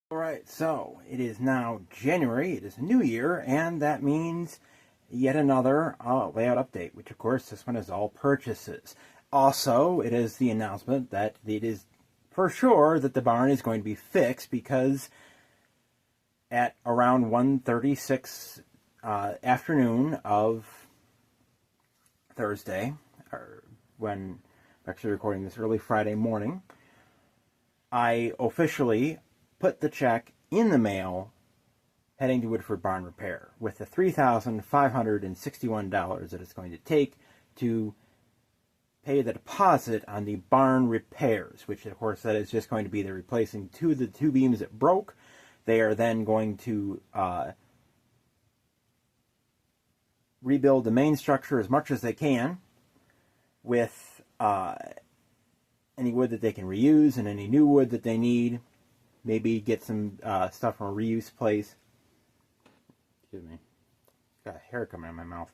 Alright, so it is now January, it is a new year, and that means yet another layout update, which of course this one is all purchases. Also, it is the announcement that it is for sure that the barn is going to be fixed because at around 1:36 afternoon of Thursday, or when I'm actually recording this early Friday morning, I officially put the check in the mail heading to Woodford Barn Repair with the $3,561 that it's going to take to pay the deposit on the barn repairs, which of course that is just going to be the replacing the two beams that broke. They are then going to rebuild the main structure as much as they can with any wood that they can reuse and any new wood that they need. Maybe get some stuff from a reuse place. Excuse me. Got a hair coming out of my mouth.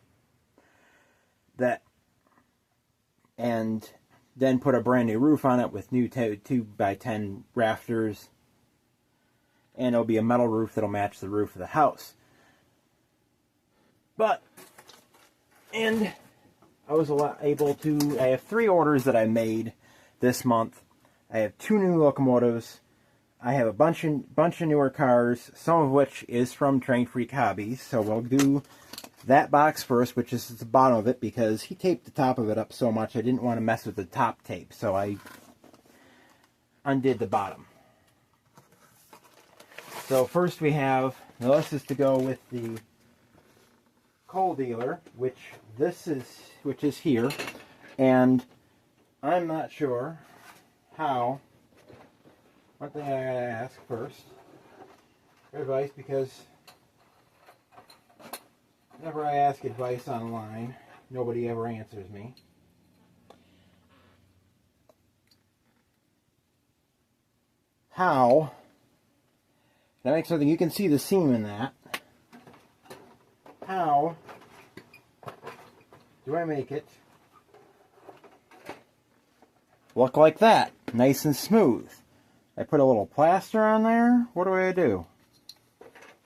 And then put a brand new roof on it with new 2x10 rafters. And it'll be a metal roof that'll match the roof of the house. And I was able to, I have 3 orders that I made this month. I have 2 new locomotives. I have a bunch of newer cars, some of which is from Train Freak Hobbies. So we'll do that box first, which is at the bottom of it, because he taped the top of it up so much I didn't want to mess with the top tape. So I undid the bottom. So first we have, now this is to go with the coal dealer, which is here. And I'm not sure how. One thing I gotta ask first for advice, because whenever I ask advice online, nobody ever answers me. How can I make something you can see the seam in that? How do I make it look like that? Nice and smooth. I put a little plaster on there. What do I do?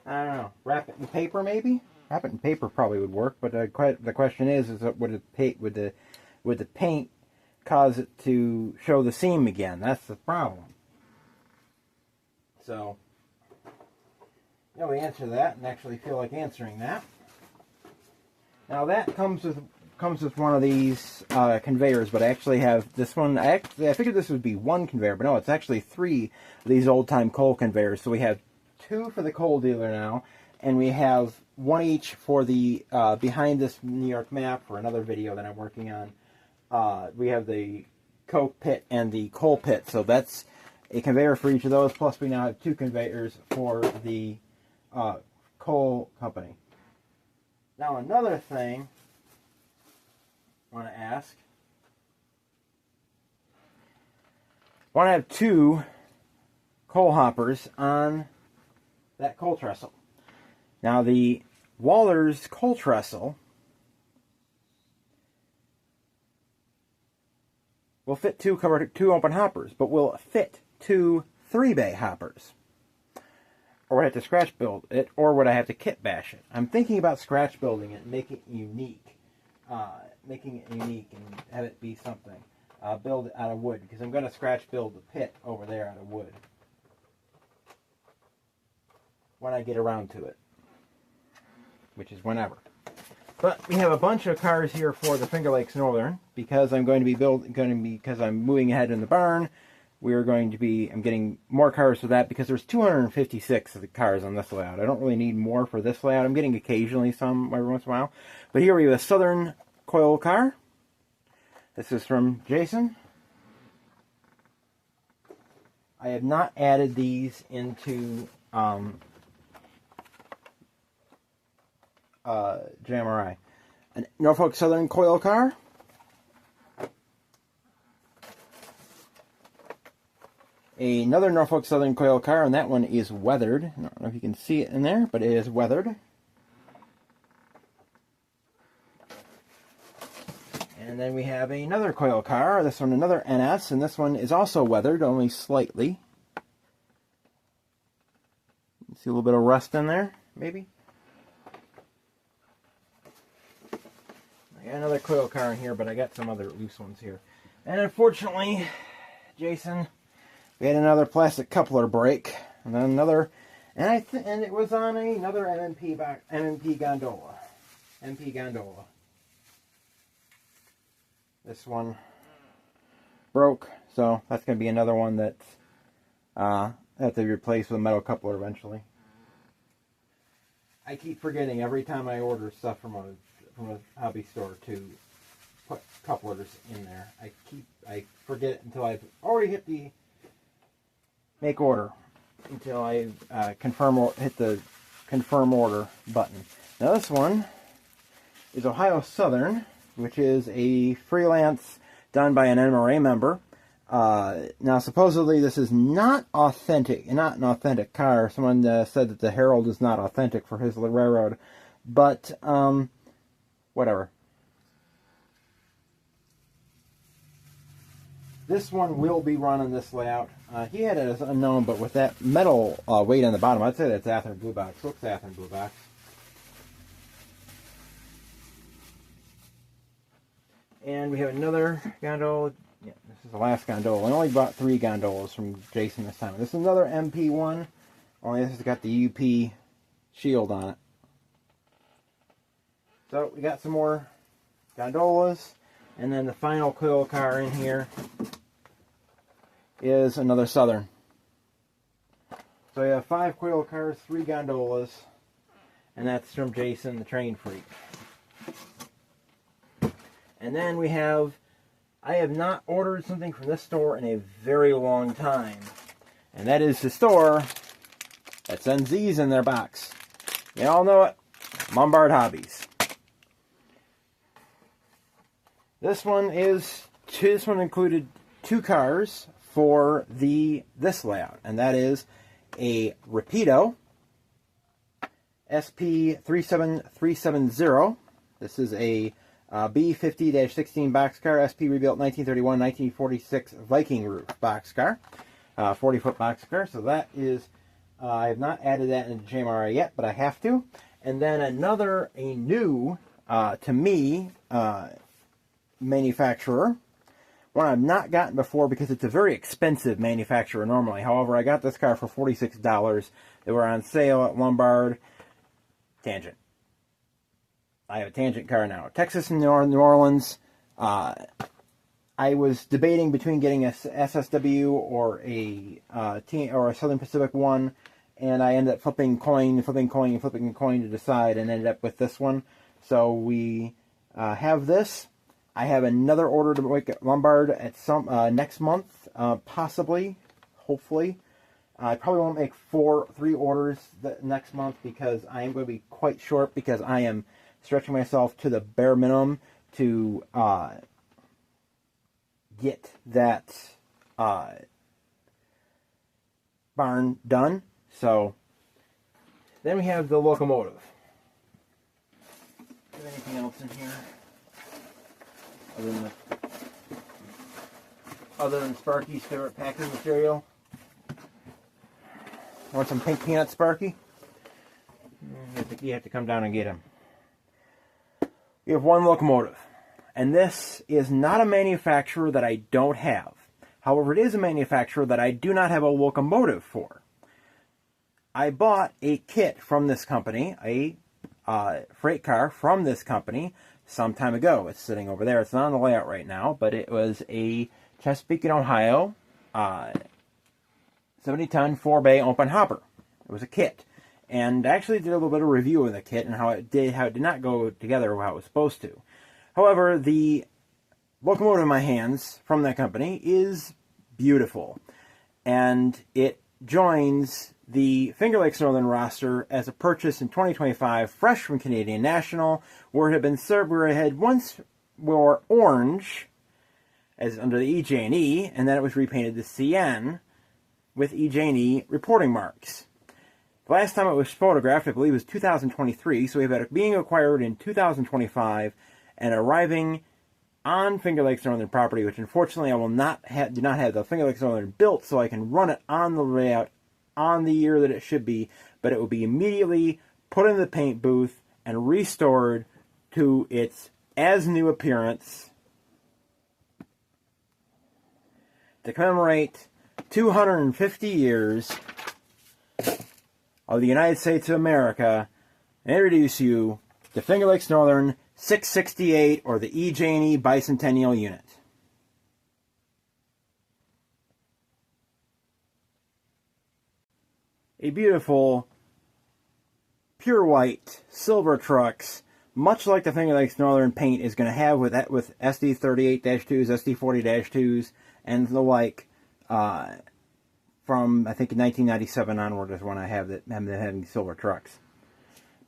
I don't know. Wrap it in paper, maybe? Wrap it in paper probably would work, but the question is would the paint cause it to show the seam again? That's the problem. So, we answer that and actually feel like answering that. Now that comes with one of these conveyors, but I actually have this one. I figured this would be one conveyor, but no, it's actually 3 of these old-time coal conveyors. So we have 2 for the coal dealer now, and we have 1 each for the behind this New York map for another video that I'm working on. We have the coke pit and the coal pit, so that's a conveyor for each of those. Plus, we now have 2 conveyors for the coal company. Now, another thing I want to ask. I want to have 2 coal hoppers on that coal trestle. Now the Waller's coal trestle will fit 2 open hoppers, but will fit 2 3-bay hoppers. Or would I have to scratch build it, or would I have to kit bash it? I'm thinking about scratch building it and making it unique. And have it be something. Build it out of wood, because I'm going to scratch build the pit over there out of wood when I get around to it, which is whenever. But we have a bunch of cars here for the Finger Lakes Northern, because I'm because I'm moving ahead in the barn. I'm getting more cars for that, because there's 256 of the cars on this layout. I don't really need more for this layout. I'm getting occasionally some every once in a while. But here we have a Southern coil car. This is from Jason. I have not added these into JMRI. A Norfolk Southern coil car. Another Norfolk Southern coil car, and that one is weathered. I don't know if you can see it in there, but it is weathered. And then we have another coil car, this one another NS, and this one is also weathered, only slightly. See a little bit of rust in there, maybe. I got another coil car in here, but I got some other loose ones here. And unfortunately, Jason, we had another plastic coupler break, and then another, and it was on another MMP gondola. MP gondola. This one broke, so that's going to be another one that I have to replace with a metal coupler eventually. I keep forgetting every time I order stuff from a hobby store to put couplers in there. I forget until I've already hit the make order, until I hit the confirm order button. Now this one is Ohio Southern, which is a freelance done by an NRA member. Now supposedly this is not an authentic car. Someone said that the Herald is not authentic for his railroad, but whatever. This one will be running this layout. He had it as unknown, but with that metal weight on the bottom, I'd say that's Athearn Blue Box. Looks Athearn Blue Box. And we have another gondola. Yeah, this is the last gondola. I only bought 3 gondolas from Jason this time. This is another MP1, only this has got the UP shield on it. So we got some more gondolas, and then the final coil car in here is another Southern. So we have 5 coil cars, 3 gondolas, and that's from Jason, the train freak. And then we have, I have not ordered something from this store in a very long time, and that is the store that sends these in their box. You all know it, Lombard Hobbies. This one included 2 cars for this layout, and that is a Rapido SP37370. This is a B50-16 boxcar, SP rebuilt 1931-1946 Viking roof boxcar, 40-foot boxcar. So that is, I have not added that into JMRA yet, but I have to. And then a new, to me, manufacturer, one I've not gotten before because it's a very expensive manufacturer normally. However, I got this car for $46. They were on sale at Lombard. Tangent. I have a Tangent car now. Texas and New Orleans. I was debating between getting a SSW or a Southern Pacific one, and I ended up flipping coin to decide, and ended up with this one. So we have this. I have another order to make at Lombard at some next month, possibly, hopefully. I probably won't make 3 orders next month because I am going to be quite short, because I am stretching myself to the bare minimum to get that barn done. So then we have the locomotive. Is there anything else in here other than Sparky's favorite packing material? Want some pink peanut, Sparky? You have to come down and get him. We have one locomotive, and this is not a manufacturer that I don't have. However, it is a manufacturer that I do not have a locomotive for. I bought a kit from this company, a freight car from this company, some time ago. It's sitting over there. It's not on the layout right now, but it was a Chesapeake, Ohio 70-ton 4-bay open hopper. It was a kit. And I actually did a little bit of review of the kit and how it did not go together how it was supposed to. However, the locomotive in my hands from that company is beautiful. And it joins the Finger Lakes Northern roster as a purchase in 2025, fresh from Canadian National, where it had been served, where it had once wore orange as under the EJ&E, and then it was repainted to CN with EJ&E reporting marks. The last time it was photographed, I believe, was 2023, so we've had it being acquired in 2025 and arriving on Finger Lakes Northern property, which unfortunately I will do not have the Finger Lakes Northern built, so I can run it on the layout on the year that it should be, but it will be immediately put in the paint booth and restored to its as-new appearance to commemorate 250 years of the United States of America and introduce you to Finger Lakes Northern 668, or the E. Janey Bicentennial Unit. A beautiful, pure white, silver trucks, much like the Finger Lakes Northern paint is going to have with SD38-2s, SD40-2s, and the like, from, I think, 1997 onward is when I have them having silver trucks.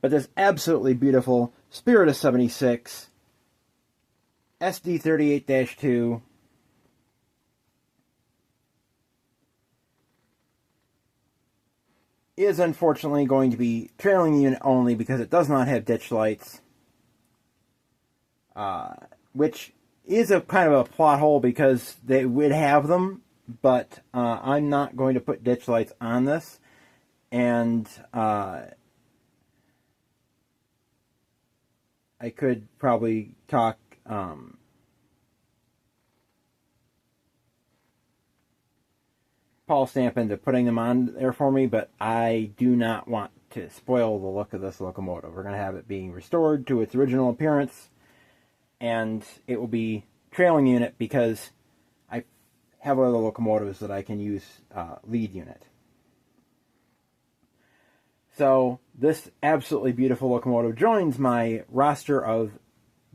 But this absolutely beautiful Spirit of 76 SD38-2 is unfortunately going to be trailing unit only because it does not have ditch lights, which is a kind of a plot hole because they would have them, but I'm not going to put ditch lights on this, and I could probably talk Paul Stamp into putting them on there for me, but I do not want to spoil the look of this locomotive. We're going to have it being restored to its original appearance, and it will be trailing unit because I have other locomotives that I can use lead unit. So this absolutely beautiful locomotive joins my roster of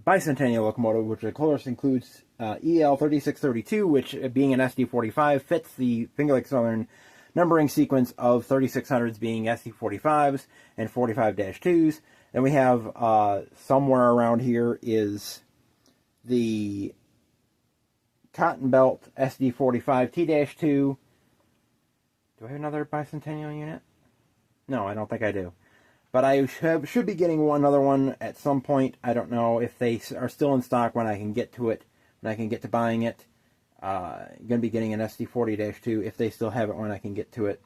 bicentennial locomotive, which of course includes EL 3632, which, being an SD45, fits the Finger Lakes Northern numbering sequence of 3600s being SD45s and 45-2s. Then we have somewhere around here is the Cotton Belt SD45 T-2. Do I have another bicentennial unit? No, I don't think I do. But I should be getting another one at some point. I don't know if they are still in stock when I can get to it, when I can get to buying it. Going to be getting an SD40-2 if they still have it when I can get to it.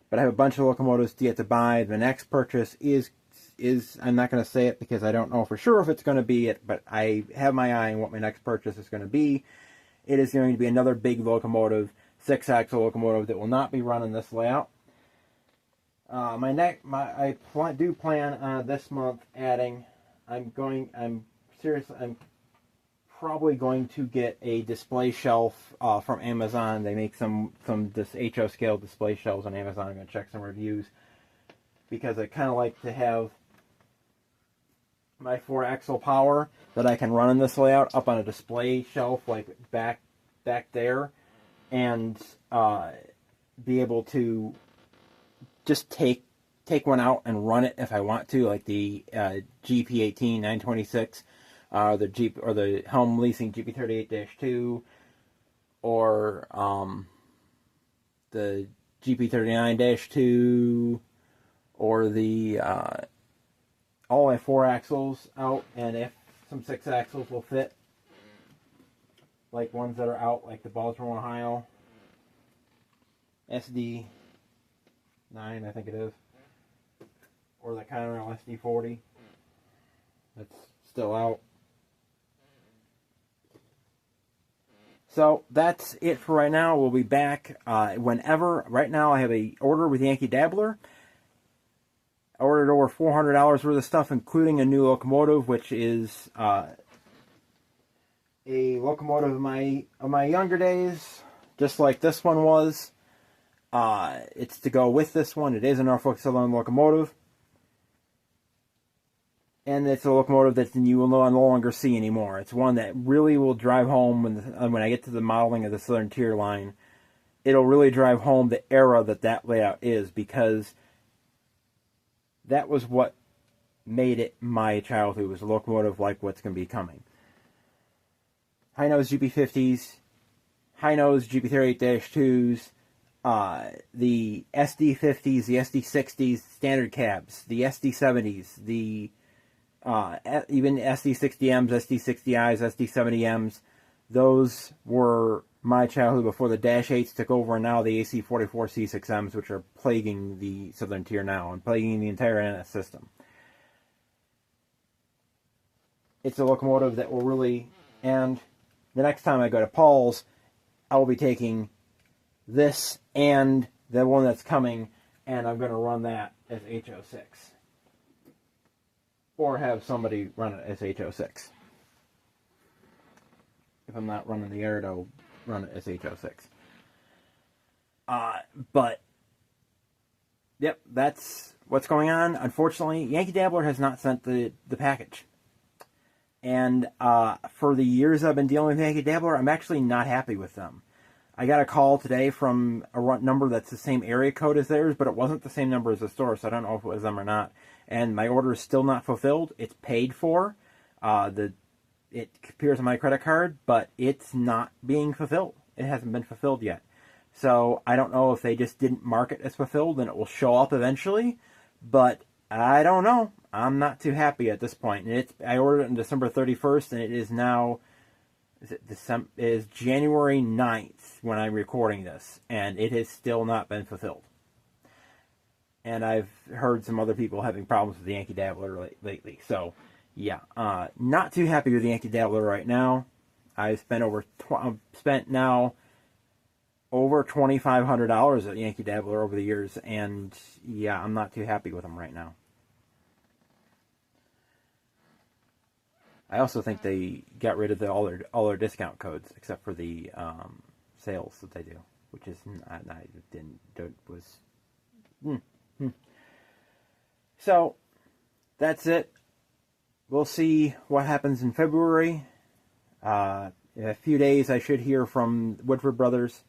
But I have a bunch of locomotives to get to buy. The next purchase is I'm not going to say it because I don't know for sure if it's going to be it, but I have my eye on what my next purchase is going to be. It is going to be another big locomotive, 6-axle locomotive that will not be running this layout. I do plan on this month adding. I'm probably going to get a display shelf from Amazon. They make some this HO scale display shelves on Amazon. I'm going to check some reviews because I kind of like to have my 4-axle power that I can run in this layout up on a display shelf, like back there, and be able to just take one out and run it if I want to, like the GP18 926, the Jeep or the Helm Leasing GP38-2, or the GP39-2, or the all my 4 axles out, and if some 6 axles will fit, like ones that are out, like the Baltimore, Ohio SD9, I think it is, or the Conrail SD40 that's still out. So that's it for right now. We'll be back whenever. Right now I have a order with Yankee Dabbler. I ordered over $400 worth of stuff, including a new locomotive, which is a locomotive of my younger days, just like this one was. It's to go with this one. It is a Norfolk Southern locomotive. And it's a locomotive that you will no longer see anymore. It's one that really will drive home when I get to the modeling of the Southern Tier line. It'll really drive home the era that layout is, because that was what made it my childhood, was a locomotive like what's going to be coming. High-nose GP50s, high-nose GP38-2s, the SD50s, the SD60s, standard cabs, the SD70s, the even SD60Ms, SD60Is, SD70Ms. Those were my childhood before the Dash 8s took over, and now the AC-44 C6Ms, which are plaguing the Southern Tier now and plaguing the entire NS system. It's a locomotive that will really, and the next time I go to Paul's, I will be taking this and the one that's coming, and I'm going to run that as H06. Or have somebody run it as H06. If I'm not running the Aird, I'll run it as H06. But, yep, that's what's going on. Unfortunately, Yankee Dabbler has not sent the package. And for the years I've been dealing with Yankee Dabbler, I'm actually not happy with them. I got a call today from a number that's the same area code as theirs, but it wasn't the same number as the store, so I don't know if it was them or not. And my order is still not fulfilled. It's paid for. It appears on my credit card, but it's not being fulfilled. It hasn't been fulfilled yet. So I don't know if they just didn't mark it as fulfilled and it will show up eventually, but I don't know. I'm not too happy at this point. And I ordered it on December 31st, and it is now... It is January 9th when I'm recording this, and it has still not been fulfilled. And I've heard some other people having problems with the Yankee Dabbler lately. So, yeah, not too happy with the Yankee Dabbler right now. I've spent now over $2,500 at Yankee Dabbler over the years, and yeah, I'm not too happy with them right now. I also think they got rid of all their discount codes except for the sales that they do, which is So that's it. We'll see what happens in February. In a few days, I should hear from Woodford Brothers.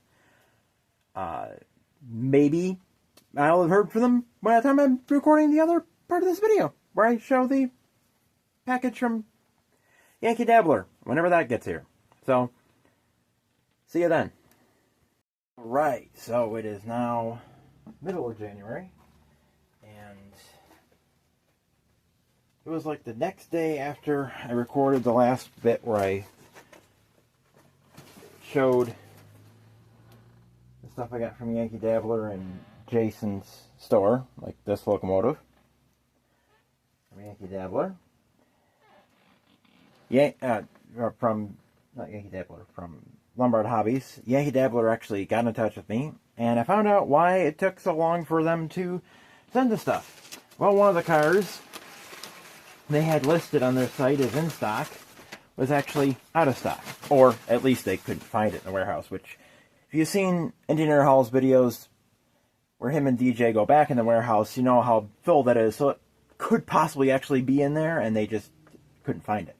Maybe I'll have heard from them by the time I'm recording the other part of this video, where I show the package from Yankee Dabbler, whenever that gets here. So, see you then. Alright, so it is now middle of January, and it was like the next day after I recorded the last bit where I showed the stuff I got from Yankee Dabbler and Jason's store, like this locomotive from Yankee Dabbler. From Lombard Hobbies. Yankee Dabbler actually got in touch with me, and I found out why it took so long for them to send the stuff. Well, one of the cars they had listed on their site as in stock was actually out of stock, or at least they couldn't find it in the warehouse, which, if you've seen Engineer Hall's videos where him and DJ go back in the warehouse, you know how full that is, so it could possibly actually be in there, and they just couldn't find it.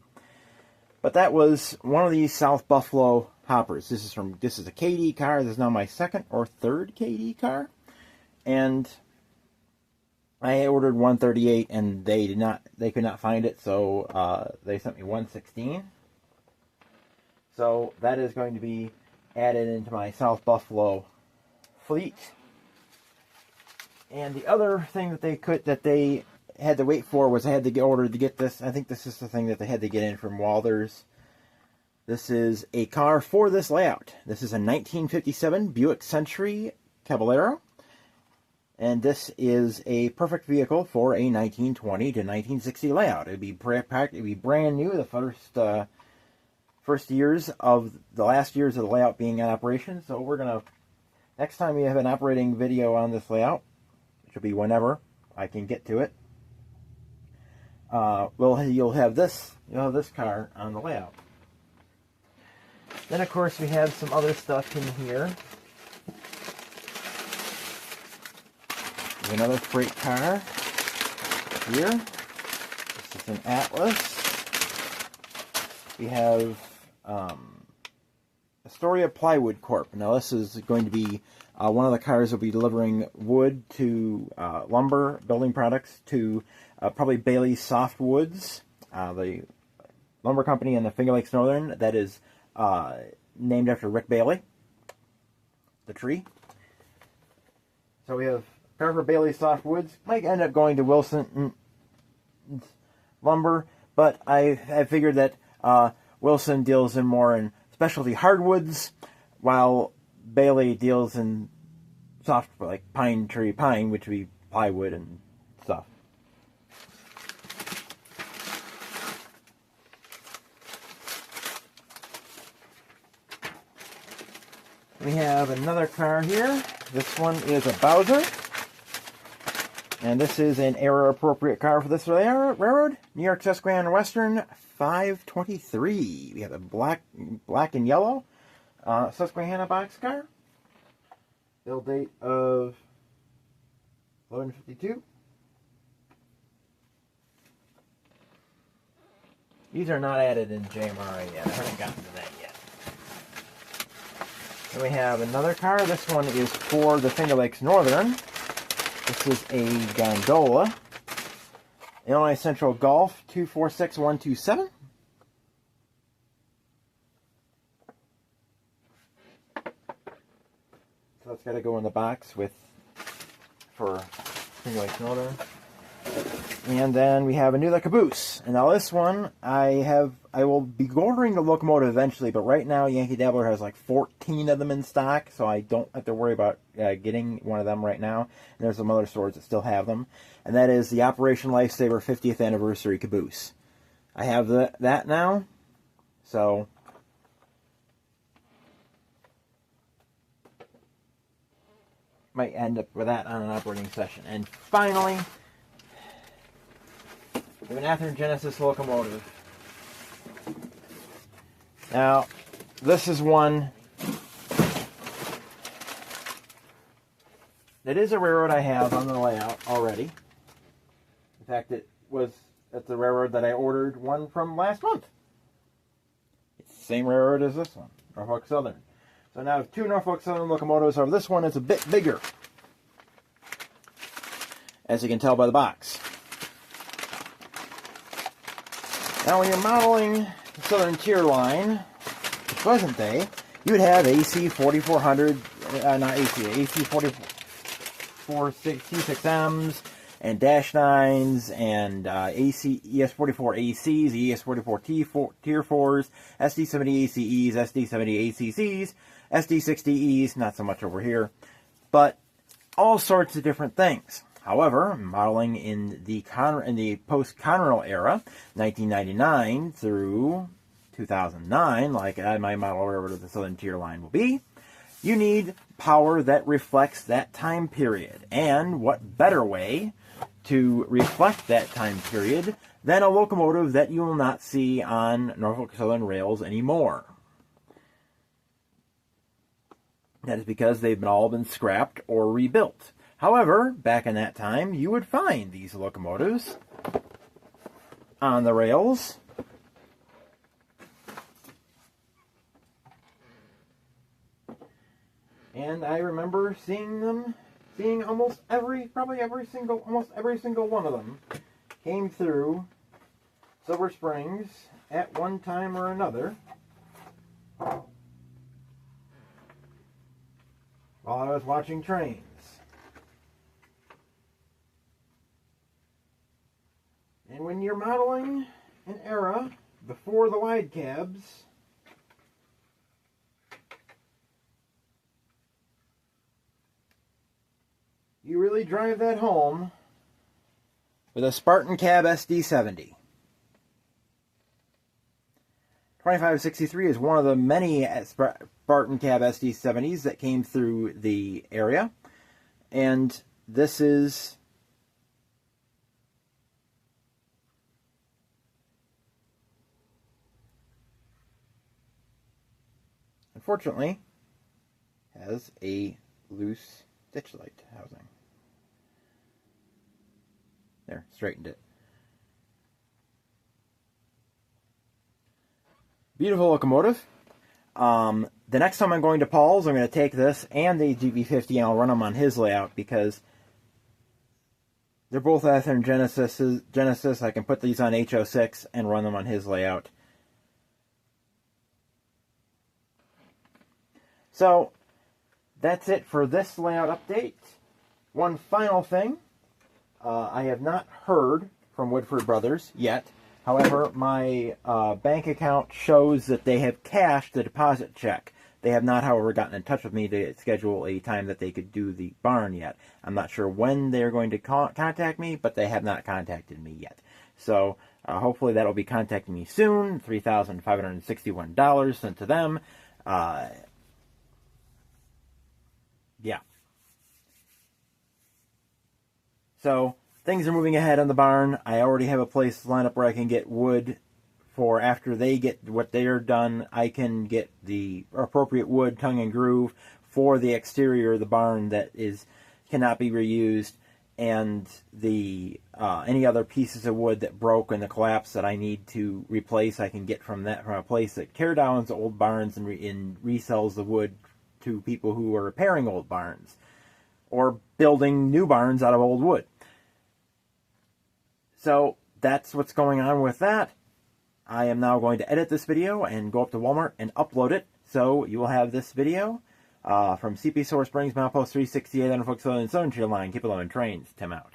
But that was one of these South Buffalo hoppers. This is a KD car. This is now my second or third KD car. And I ordered 138 and they could not find it, so they sent me 116. So that is going to be added into my South Buffalo fleet. And the other thing that they had to wait for was I had to get this. I think this is the thing that they had to get in from Walthers. This is a car for this layout. This is a 1957 Buick Century Caballero. And this is a perfect vehicle for a 1920 to 1960 layout. It'd be brand new the first years of the last years of the layout being in operation. So we're gonna, next time we have an operating video on this layout, which will be whenever I can get to it, you'll have this car on the layout. Then of course we have some other stuff in here. There's another freight car here. This is an Atlas. We have Astoria Plywood Corp. Now this is going to be one of the cars will be delivering wood to lumber, building products to probably Bailey Softwoods, the lumber company in the Finger Lakes Northern that is named after Rick Bailey, the tree. So we have car for Bailey Softwoods. Might end up going to Wilson Lumber, but I figured that Wilson deals in more in specialty hardwoods, while Bailey deals in soft, like pine, which would be plywood and stuff. We have another car here. This one is a Bowser. And this is an era-appropriate car for this railroad. New York Susquehanna Western 523. We have a black and yellow Susquehanna boxcar. Build date of 1152. These are not added in JMRA yet. I haven't gotten to that yet. Then we have another car. This one is for the Finger Lakes Northern. This is a gondola. Illinois Central Golf 246127. So that's got to go in the box for Finger Lakes Northern. And then we have a new caboose. And now this one, I will be ordering the locomotive eventually, but right now Yankee Dabbler has like 14 of them in stock, so I don't have to worry about getting one of them right now. And there's some other stores that still have them. And that is the Operation Lifesaver 50th Anniversary caboose. I have that now, so might end up with that on an operating session. And finally, we have an Athearn Genesis locomotive. Now, this is one that is a railroad I have on the layout already. In fact, it's the railroad that I ordered one from last month. It's the same railroad as this one, Norfolk Southern. So now I have two Norfolk Southern locomotives. However, this one is a bit bigger, as you can tell by the box. Now, when you're modeling the Southern Tier line, the present day, you would have AC 4400, not AC, AC 44C6Ms, and Dash 9s, and AC, ES44 ACs, ES44 Tier 4s, SD70 ACEs, SD70 ACCs, SD60Es, not so much over here, but all sorts of different things. However, modeling in the post-Conrail era, 1999 through 2009, like my model railroad of the Southern Tier line will be, you need power that reflects that time period. And what better way to reflect that time period than a locomotive that you will not see on Norfolk Southern rails anymore? That is because they've all been scrapped or rebuilt. However, back in that time, you would find these locomotives on the rails. And I remember seeing almost every single one of them came through Silver Springs at one time or another while I was watching trains. And when you're modeling an era before the wide cabs, you really drive that home with a Spartan Cab SD70. 2563 is one of the many Spartan Cab SD70s that came through the area. And this is unfortunately has a loose ditch light housing. There, straightened it. Beautiful locomotive. The next time I'm going to Paul's, I'm going to take this and the GB50 and I'll run them on his layout because they're both Athearn Genesis. I can put these on HO6 and run them on his layout. So, that's it for this layout update. One final thing. I have not heard from Woodford Brothers yet. However, my bank account shows that they have cashed the deposit check They have not, however, gotten in touch with me to schedule a time that they could do the barn yet. I'm not sure when they're going to contact me, but they have not contacted me yet. So hopefully that'll be contacting me soon. $3,561 sent to them. Yeah. So things are moving ahead on the barn. I already have a place lined up where I can get wood for after they get what they're done. I can get the appropriate wood, tongue and groove, for the exterior of the barn that cannot be reused, and the any other pieces of wood that broke in the collapse that I need to replace, I can get from a place that tear down old barns and resells the wood to people who are repairing old barns or building new barns out of old wood. So that's what's going on with that. I am now going to edit this video and go up to Walmart and upload it. So you will have this video from CP Source Springs, Milepost 368 on the Southern Tier Line. Keep it low in trains. Tim out.